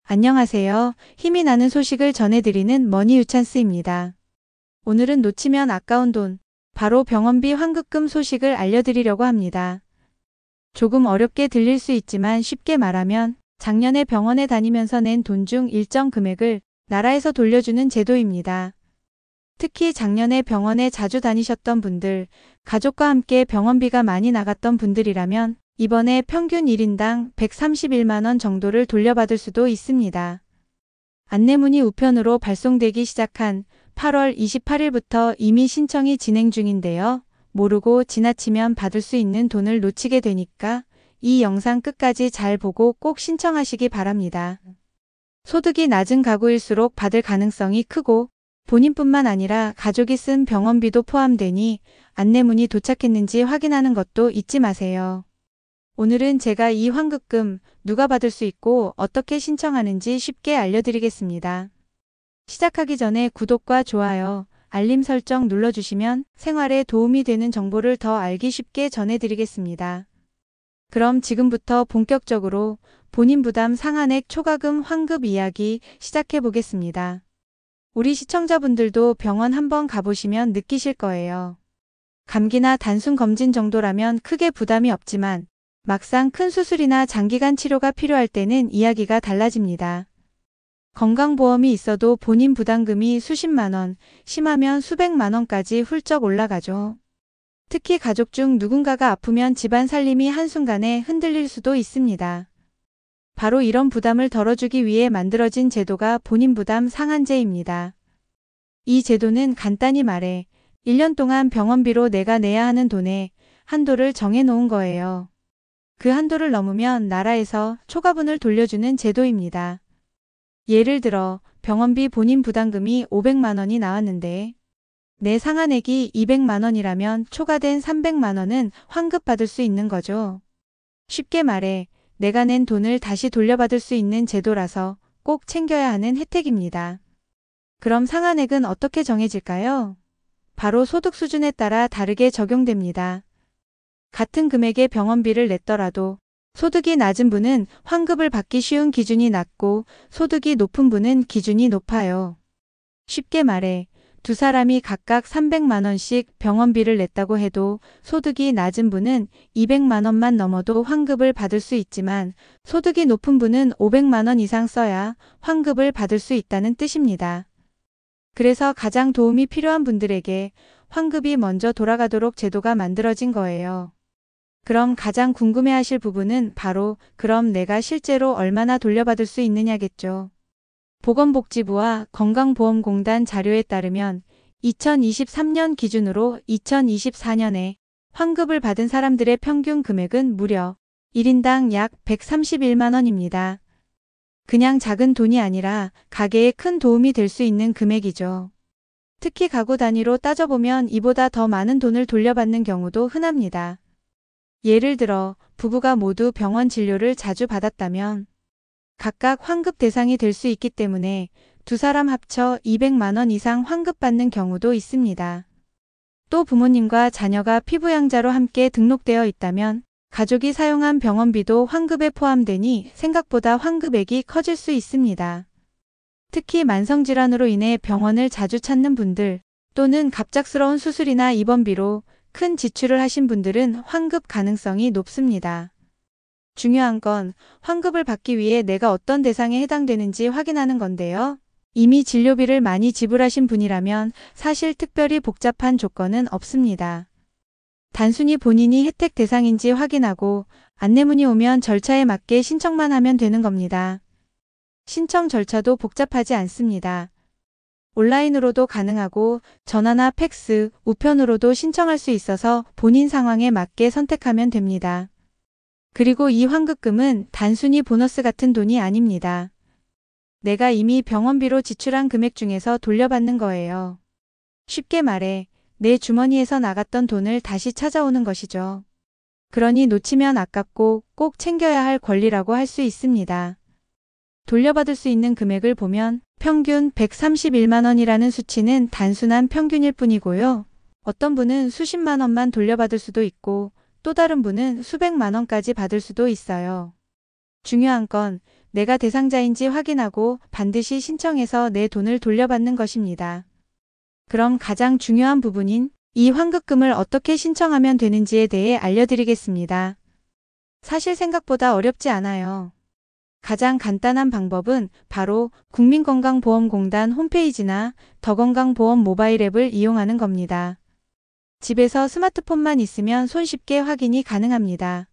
안녕하세요. 힘이 나는 소식을 전해드리는 머니 유찬스입니다. 오늘은 놓치면 아까운 돈, 바로 병원비 환급금 소식을 알려드리려고 합니다. 조금 어렵게 들릴 수 있지만 쉽게 말하면 작년에 병원에 다니면서 낸 돈 중 일정 금액을 나라에서 돌려주는 제도입니다. 특히 작년에 병원에 자주 다니셨던 분들, 가족과 함께 병원비가 많이 나갔던 분들이라면 이번에 평균 1인당 131만 원 정도를 돌려받을 수도 있습니다. 안내문이 우편으로 발송되기 시작한 8월 28일부터 이미 신청이 진행 중인데요. 모르고 지나치면 받을 수 있는 돈을 놓치게 되니까 이 영상 끝까지 잘 보고 꼭 신청하시기 바랍니다. 소득이 낮은 가구일수록 받을 가능성이 크고 본인뿐만 아니라 가족이 쓴 병원비도 포함되니 안내문이 도착했는지 확인하는 것도 잊지 마세요. 오늘은 제가 이 환급금 누가 받을 수 있고 어떻게 신청하는지 쉽게 알려드리겠습니다. 시작하기 전에 구독과 좋아요, 알림 설정 눌러주시면 생활에 도움이 되는 정보를 더 알기 쉽게 전해드리겠습니다. 그럼 지금부터 본격적으로 본인 부담 상한액 초과금 환급 이야기 시작해 보겠습니다. 우리 시청자분들도 병원 한번 가보시면 느끼실 거예요. 감기나 단순 검진 정도라면 크게 부담이 없지만 막상 큰 수술이나 장기간 치료가 필요할 때는 이야기가 달라집니다. 건강보험이 있어도 본인 부담금이 수십만 원, 심하면 수백만 원까지 훌쩍 올라가죠. 특히 가족 중 누군가가 아프면 집안 살림이 한순간에 흔들릴 수도 있습니다. 바로 이런 부담을 덜어주기 위해 만들어진 제도가 본인 부담 상한제입니다. 이 제도는 간단히 말해 1년 동안 병원비로 내가 내야 하는 돈의 한도를 정해 놓은 거예요. 그 한도를 넘으면 나라에서 초과분을 돌려주는 제도입니다. 예를 들어 병원비 본인 부담금이 500만 원이 나왔는데 내 상한액이 200만 원이라면 초과된 300만 원은 환급받을 수 있는 거죠. 쉽게 말해 내가 낸 돈을 다시 돌려받을 수 있는 제도라서 꼭 챙겨야 하는 혜택입니다. 그럼 상한액은 어떻게 정해질까요? 바로 소득 수준에 따라 다르게 적용됩니다. 같은 금액의 병원비를 냈더라도 소득이 낮은 분은 환급을 받기 쉬운 기준이 낮고 소득이 높은 분은 기준이 높아요. 쉽게 말해 두 사람이 각각 300만 원씩 병원비를 냈다고 해도 소득이 낮은 분은 200만 원만 넘어도 환급을 받을 수 있지만 소득이 높은 분은 500만 원 이상 써야 환급을 받을 수 있다는 뜻입니다. 그래서 가장 도움이 필요한 분들에게 환급이 먼저 돌아가도록 제도가 만들어진 거예요. 그럼 가장 궁금해하실 부분은 바로 그럼 내가 실제로 얼마나 돌려받을 수 있느냐겠죠. 보건복지부와 건강보험공단 자료에 따르면 2023년 기준으로 2024년에 환급을 받은 사람들의 평균 금액은 무려 1인당 약 131만 원입니다. 그냥 작은 돈이 아니라 가계에 큰 도움이 될 수 있는 금액이죠. 특히 가구 단위로 따져보면 이보다 더 많은 돈을 돌려받는 경우도 흔합니다. 예를 들어 부부가 모두 병원 진료를 자주 받았다면 각각 환급 대상이 될 수 있기 때문에 두 사람 합쳐 200만 원 이상 환급받는 경우도 있습니다. 또 부모님과 자녀가 피부양자로 함께 등록되어 있다면 가족이 사용한 병원비도 환급에 포함되니 생각보다 환급액이 커질 수 있습니다. 특히 만성질환으로 인해 병원을 자주 찾는 분들 또는 갑작스러운 수술이나 입원비로 큰 지출을 하신 분들은 환급 가능성이 높습니다. 중요한 건 환급을 받기 위해 내가 어떤 대상에 해당되는지 확인하는 건데요. 이미 진료비를 많이 지불하신 분이라면 사실 특별히 복잡한 조건은 없습니다. 단순히 본인이 혜택 대상인지 확인하고 안내문이 오면 절차에 맞게 신청만 하면 되는 겁니다. 신청 절차도 복잡하지 않습니다. 온라인으로도 가능하고 전화나 팩스, 우편으로도 신청할 수 있어서 본인 상황에 맞게 선택하면 됩니다. 그리고 이 환급금은 단순히 보너스 같은 돈이 아닙니다. 내가 이미 병원비로 지출한 금액 중에서 돌려받는 거예요. 쉽게 말해 내 주머니에서 나갔던 돈을 다시 찾아오는 것이죠. 그러니 놓치면 아깝고 꼭 챙겨야 할 권리라고 할 수 있습니다. 돌려받을 수 있는 금액을 보면 평균 131만 원이라는 수치는 단순한 평균일 뿐이고요. 어떤 분은 수십만 원만 돌려받을 수도 있고 또 다른 분은 수백만 원까지 받을 수도 있어요. 중요한 건 내가 대상자인지 확인하고 반드시 신청해서 내 돈을 돌려받는 것입니다. 그럼 가장 중요한 부분인 이 환급금을 어떻게 신청하면 되는지에 대해 알려드리겠습니다. 사실 생각보다 어렵지 않아요. 가장 간단한 방법은 바로 국민건강보험공단 홈페이지나 더건강보험 모바일 앱을 이용하는 겁니다. 집에서 스마트폰만 있으면 손쉽게 확인이 가능합니다.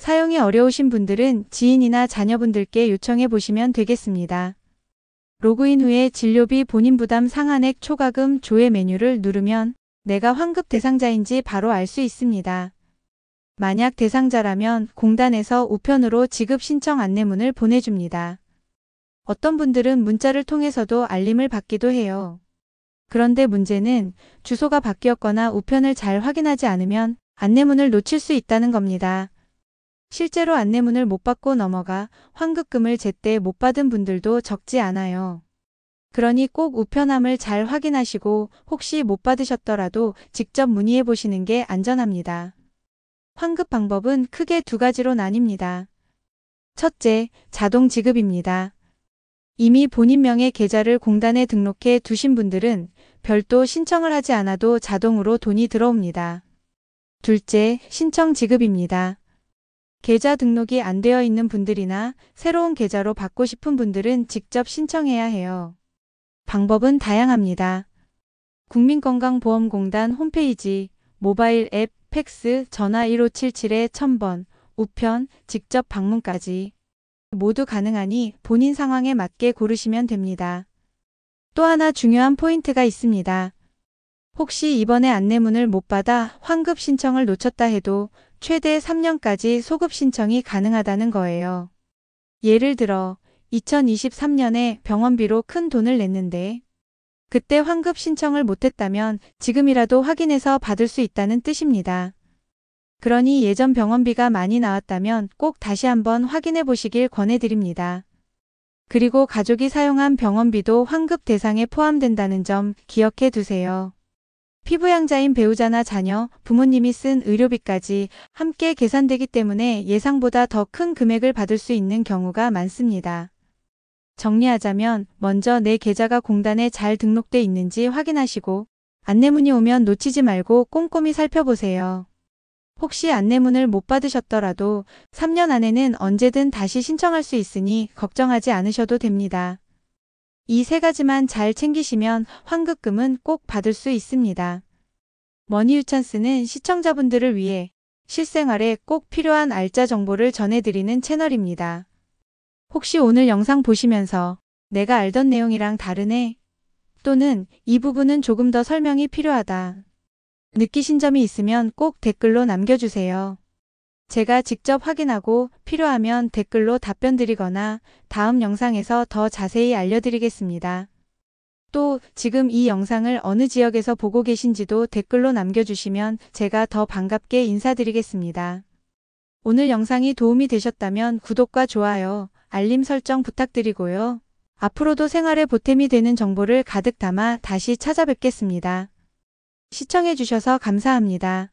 사용이 어려우신 분들은 지인이나 자녀분들께 요청해 보시면 되겠습니다. 로그인 후에 진료비 본인 부담 상한액 초과금 조회 메뉴를 누르면 내가 환급 대상자인지 바로 알 수 있습니다. 만약 대상자라면 공단에서 우편으로 지급 신청 안내문을 보내줍니다. 어떤 분들은 문자를 통해서도 알림을 받기도 해요. 그런데 문제는 주소가 바뀌었거나 우편을 잘 확인하지 않으면 안내문을 놓칠 수 있다는 겁니다. 실제로 안내문을 못 받고 넘어가 환급금을 제때 못 받은 분들도 적지 않아요. 그러니 꼭 우편함을 잘 확인하시고 혹시 못 받으셨더라도 직접 문의해 보시는 게 안전합니다. 환급 방법은 크게 두 가지로 나뉩니다. 첫째, 자동 지급입니다. 이미 본인 명의 계좌를 공단에 등록해 두신 분들은 별도 신청을 하지 않아도 자동으로 돈이 들어옵니다. 둘째, 신청 지급입니다. 계좌 등록이 안 되어 있는 분들이나 새로운 계좌로 받고 싶은 분들은 직접 신청해야 해요. 방법은 다양합니다. 국민건강보험공단 홈페이지, 모바일 앱, 팩스, 전화 1577-1000번, 우편, 직접 방문까지 모두 가능하니 본인 상황에 맞게 고르시면 됩니다. 또 하나 중요한 포인트가 있습니다. 혹시 이번에 안내문을 못 받아 환급 신청을 놓쳤다 해도 최대 3년까지 소급 신청이 가능하다는 거예요. 예를 들어 2023년에 병원비로 큰 돈을 냈는데 그때 환급 신청을 못했다면 지금이라도 확인해서 받을 수 있다는 뜻입니다. 그러니 예전 병원비가 많이 나왔다면 꼭 다시 한번 확인해 보시길 권해드립니다. 그리고 가족이 사용한 병원비도 환급 대상에 포함된다는 점 기억해 두세요. 피부양자인 배우자나 자녀, 부모님이 쓴 의료비까지 함께 계산되기 때문에 예상보다 더 큰 금액을 받을 수 있는 경우가 많습니다. 정리하자면 먼저 내 계좌가 공단에 잘 등록돼 있는지 확인하시고 안내문이 오면 놓치지 말고 꼼꼼히 살펴보세요. 혹시 안내문을 못 받으셨더라도 3년 안에는 언제든 다시 신청할 수 있으니 걱정하지 않으셔도 됩니다. 이 세 가지만 잘 챙기시면 환급금은 꼭 받을 수 있습니다. 머니유찬스는 시청자분들을 위해 실생활에 꼭 필요한 알짜 정보를 전해드리는 채널입니다. 혹시 오늘 영상 보시면서 내가 알던 내용이랑 다르네? 또는 이 부분은 조금 더 설명이 필요하다 느끼신 점이 있으면 꼭 댓글로 남겨주세요. 제가 직접 확인하고 필요하면 댓글로 답변 드리거나 다음 영상에서 더 자세히 알려드리겠습니다. 또 지금 이 영상을 어느 지역에서 보고 계신지도 댓글로 남겨주시면 제가 더 반갑게 인사드리겠습니다. 오늘 영상이 도움이 되셨다면 구독과 좋아요, 알림 설정 부탁드리고요. 앞으로도 생활에 보탬이 되는 정보를 가득 담아 다시 찾아뵙겠습니다. 시청해주셔서 감사합니다.